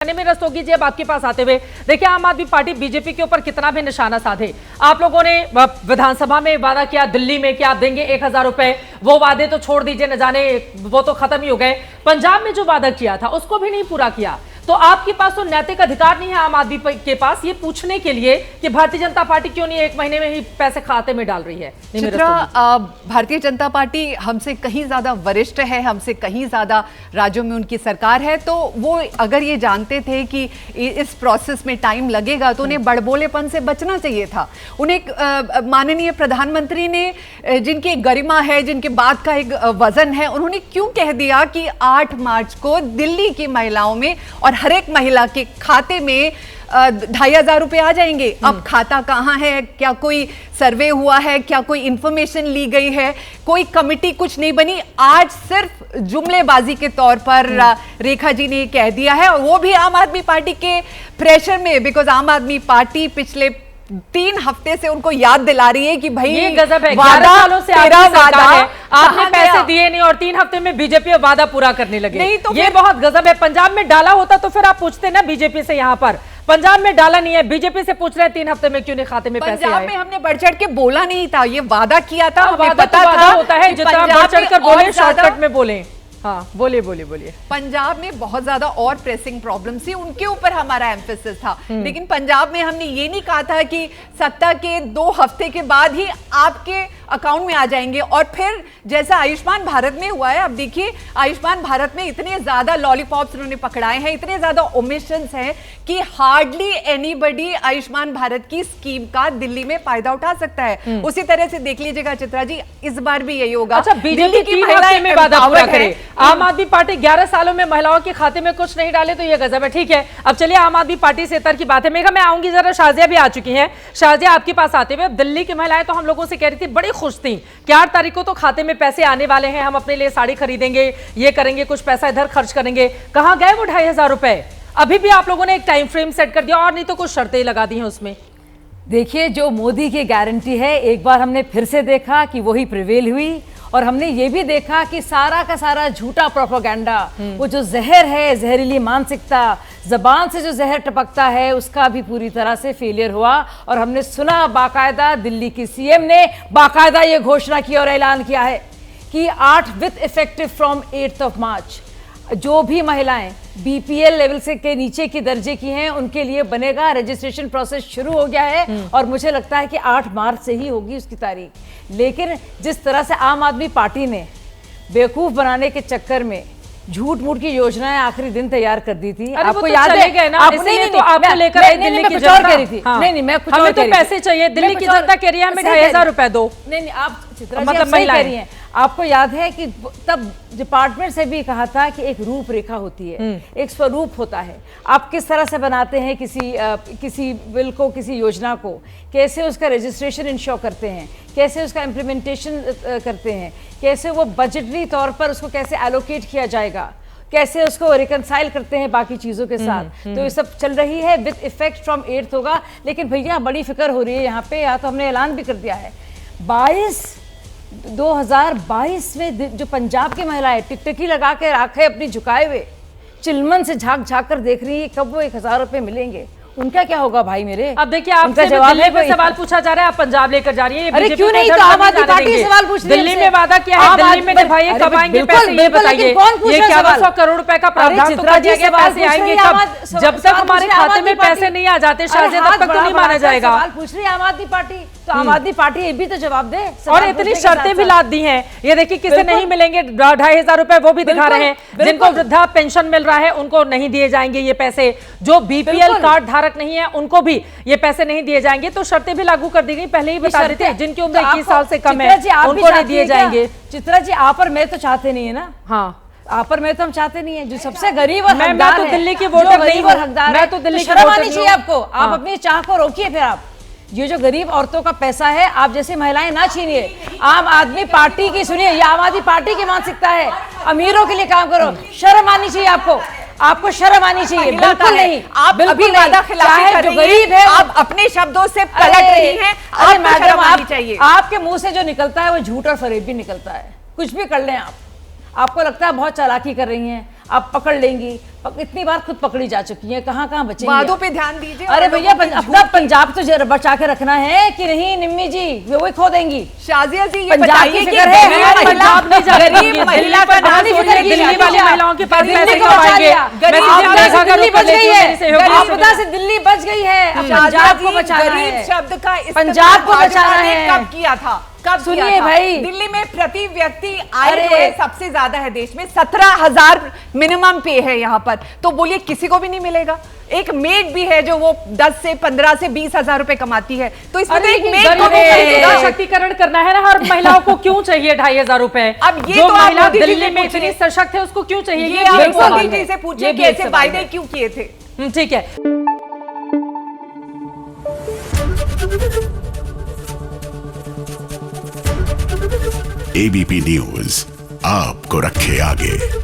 में रस्तोगी जी, अब आपके पास आते हुए देखिए, आम आदमी पार्टी बीजेपी के ऊपर कितना भी निशाना साधे। आप लोगों ने विधानसभा में वादा किया दिल्ली में कि आप देंगे 1000 रुपए, वो वादे तो छोड़ दीजिए, न जाने वो तो खत्म ही हो गए। पंजाब में जो वादा किया था उसको भी नहीं पूरा किया। तो आपके पास तो नैतिक अधिकार नहीं है आम आदमी के पास ये पूछने के लिए कि भारतीय जनता पार्टी क्यों नहीं 1 महीने में ही पैसे खाते में डाल रही है। चित्रा, भारतीय जनता पार्टी हमसे कहीं ज्यादा वरिष्ठ है, हमसे कहीं ज्यादा राज्यों में उनकी सरकार है, तो वो अगर ये जानते थे कि इस प्रोसेस में टाइम लगेगा तो उन्हें बड़बोलेपन से बचना चाहिए था। उन्हें माननीय प्रधानमंत्री ने, जिनकी गरिमा है, जिनके बात का एक वजन है, उन्होंने क्यों कह दिया कि 8 मार्च को दिल्ली की महिलाओं में और हर एक महिला के खाते में 2500 रुपए आ जाएंगे। अब खाता कहाँ है, क्या कोई सर्वे हुआ है, क्या कोई इंफॉर्मेशन ली गई है, कोई कमिटी कुछ नहीं बनी। आज सिर्फ जुमलेबाजी के तौर पर रेखा जी ने कह दिया है, और वो भी आम आदमी पार्टी के प्रेशर में, बिकॉज आम आदमी पार्टी पिछले 3 हफ्ते से उनको याद दिला रही है कि भाई ये गजब है, 11 सालों से आपकी सरकार है, आपने पैसे दिए नहीं और 3 हफ्ते में बीजेपी वादा पूरा करने लगे। नहीं तो ये बहुत गजब है। पंजाब में डाला होता तो फिर आप पूछते ना बीजेपी से, यहाँ पर पंजाब में डाला नहीं है, बीजेपी से पूछ रहे हैं 3 हफ्ते में क्यों नहीं खाते में पैसे आए। पंजाब में हमने बढ़ चढ़ के बोला नहीं था, ये वादा किया था, हमें वादा पता तो वादा था होता है, जितना बढ़ चढ़ कर बोले शॉर्टकट में बोले। हाँ, बोलिए बोलिए बोलिए। पंजाब में बहुत ज्यादा और प्रेसिंग प्रॉब्लम थी, उनके ऊपर हमारा एम्फेसिस था। लेकिन पंजाब में हमने ये नहीं कहा था कि सत्ता के 2 हफ्ते के बाद ही आपके अकाउंट में आ जाएंगे। और फिर जैसा आयुष्मान भारत में हुआ है, अब देखिए आयुष्मान भारत में इतने ज्यादा लॉलीपॉप्स उन्होंने पकड़ाए हैं, इतने ज्यादा ओमिशंस हैं कि हार्डली एनीबडी आयुष्मान भारत की स्कीम का दिल्ली में फायदा उठा सकता है। उसी तरह से देख लीजिएगा चित्रा जी, इस बार भी यही होगा। अच्छा, बीजेपी की महिलाएं में वादा पूरा करे, आम आदमी पार्टी 11 सालों में महिलाओं के खाते में कुछ नहीं डाले, तो ये गजब है। ठीक है, अब चलिए आम आदमी पार्टी से इतर की बात है। मेघा, मैं आऊंगी जरा, शाजिया भी आ चुकी हैं। शाजिया, आपके पास आते हुए, दिल्ली की महिलाएं तो हम लोगों से कह रही थी, बड़ी खुश थी कि 8 तारीख को तो खाते में पैसे आने वाले हैं, हम अपने लिए साड़ी खरीदेंगे, ये करेंगे, कुछ पैसा इधर खर्च करेंगे। कहां गए वो 2500 रुपए? अभी भी आप लोगों ने एक टाइम फ्रेम सेट कर दिया, और नहीं तो कुछ शर्तें लगा दी हैं उसमें। देखिए, जो मोदी की गारंटी है, एक बार हमने फिर से देखा कि वही प्रिवेल हुई, और हमने ये भी देखा कि सारा का सारा झूठा प्रोपेगेंडा, वो जो जहर है, जहरीली मानसिकता, जबान से जो जहर टपकता है, उसका भी पूरी तरह से फेलियर हुआ। और हमने सुना, बाकायदा दिल्ली की सीएम ने बाकायदा ये घोषणा की और ऐलान किया है कि 8 विथ इफेक्टिव फ्रॉम 8 मार्च जो भी महिलाएं बीपीएल लेवल से के नीचे की दर्जे की हैं, उनके लिए बनेगा। रजिस्ट्रेशन प्रोसेस शुरू हो गया है, और मुझे लगता है कि 8 मार्च से ही होगी उसकी तारीख। लेकिन जिस तरह से आम आदमी पार्टी ने बेवकूफ बनाने के चक्कर में झूठ मूठ की योजनाएं आखिरी दिन तैयार कर दी थी, आपको याद है? आपने तो आपको लेकर दिल्ली की जनता कह रही थी, नहीं मैं कुछ और कह रही थी, पैसे चाहिए, दिल्ली की जनता कह रही है हमें 2500 रुपए दो। नहीं, आप मतलब महिला कह रही हैं। आपको याद है कि तब डिपार्टमेंट से भी कहा था कि एक रूपरेखा होती है, एक स्वरूप होता है, आप किस तरह से बनाते हैं किसी बिल को, किसी योजना को, कैसे उसका रजिस्ट्रेशन इंश्योर करते हैं, कैसे उसका इम्प्लीमेंटेशन करते हैं, कैसे वो बजटरी तौर पर उसको कैसे एलोकेट किया जाएगा, कैसे उसको रिकनसाइल करते हैं बाकी चीज़ों के साथ। तो ये सब चल रही है, विद इफेक्ट फ्रॉम 8 होगा। लेकिन भैया, बड़ी फिक्र हो रही है यहाँ पे, या तो हमने ऐलान भी कर दिया है 2022 में जो पंजाब की महिलाएं टिकटकी लगा के आंखें अपनी झुकाए हुए चिलमन से झांक झांक कर देख रही है कब वो 1000 रुपए मिलेंगे, उनका क्या होगा भाई मेरे? अब देखिए, आपसे दिल्ली में सवाल पूछा जा रहा है, आप पंजाब लेकर जा रही है। अरे क्यों नहीं, तो आम आदमी पार्टी सवाल पूछ रही है। दिल्ली में वादा किया है, दिल्ली में भाई कब आएंगे पैसे, ये बताइए। ये 1100 करोड़ रुपए का प्रावधान तो कर दिया गया, पैसे आएंगे कब? जब तक हमारे खाते में पैसे नहीं आ जाते शाहजिया, तब तक तो नहीं माना जाएगा। सवाल पूछ रही है आम आदमी पार्टी, तो आम आदमी पार्टी ये भी तो जवाब दे। और इतनी शर्तें भी लाद दी हैं, ये देखिए, किसे नहीं मिलेंगे 2500 रुपए, वो भी दिखा रहे हैं। जिनको वृद्धा पेंशन मिल रहा है उनको नहीं दिए जाएंगे ये पैसे, जो बीपीएल कार्ड धारक नहीं है उनको भी ये पैसे नहीं दिए जाएंगे। तो शर्तें भी लागू कर दी गई, पहले ही बता देते, जिनकी उम्र 21 साल से कम है उनको नहीं दिए जाएंगे। चित्रा जी, आप और मैं तो चाहते नहीं है ना। हाँ, आप और मैं तो हम चाहते नहीं है, जो सबसे गरीब और मैं हकदार तो है, दिल्ली की वोटर नहीं हूं, मैं तो दिल्ली की शर्म आनी चाहिए आपको। आप हाँ। अपनी चाह को रोकिए। फिर आप ये जो गरीब औरतों का पैसा है, आप जैसी महिलाएं ना छीनिए। आम आदमी पार्टी की सुनिए, ये आम आदमी पार्टी की मानसिकता है, अमीरों के लिए काम करो। शर्म आनी चाहिए आपको, आपको शर्म आनी चाहिए। बिल्कुल नहीं, आप बिल्कुल वादा खिलाफी कर जो रही गरीब हैं, है आप अपने शब्दों से पलट रही हैं। अरे मैडम, चाहिए आपके मुंह से जो निकलता है वो झूठ और फरेब भी निकलता है। कुछ भी कर लें आप, आपको लगता है बहुत चालाकी कर रही हैं, आप पकड़ लेंगी, इतनी बार खुद पकड़ी जा चुकी है, कहाँ कहाँ बचेंगी वादों आप? पे ध्यान दीजिए। अरे और भैया लोगों की अपना झूठ- पंजाब तो बचा के रखना है कि नहीं निम्मी जी, वे वही खो देंगी। शाजिया जी ये पंजाब बताइए की कि फिक्र है, गरीब हमारे महिला- पंजाब नहीं जा रही गरीब है, महिला का दिल्ली नाम पर सोचिए, दिल्ली दिल्ली वाली महिलाओं के पास दिल्ली पैसे को कब बचा आएंगे? लिया। मैं गरीब सीधे आपदा से देखा दिल्ली करूं, बच गई है, मेरे सहयोगी आपदा से दिल्ली बच गई है, अब पंजाब को बचाना गरीब है। शब्द का इस्तेमाल पंजाब को भाजपा बचाना ने है। कब किया था? कब सुनिए किया था? भाई। दिल्ली में प्रति व्यक्ति आय अरे। जो है सबसे ज्यादा है देश में, 17,000 मिनिमम पे है यहाँ पर। तो बोलिए किसी को भी नहीं मिलेगा? एक मेड भी है जो वो 10 से 15 से 20,000 रुपए कमाती है, तो इसमें तो एक मेड को भी मिलेगा। सशक्तिकरण करना है ना, हर महिलाओं को क्यों चाहिए 2,500 रुपए? अब ये जो तो आप महिला मोदी जी दिल्ली से में पूछिए। इतनी सशक्त है उसको क्यों चाहिए? ये भी आप एक सवाल मोदी है। जी से पूछिए ये भी कि एक ऐसे सवाल वायदे है। क्यों किए थे। ठीक है। एबीपी न्यूज आपको रखे आगे।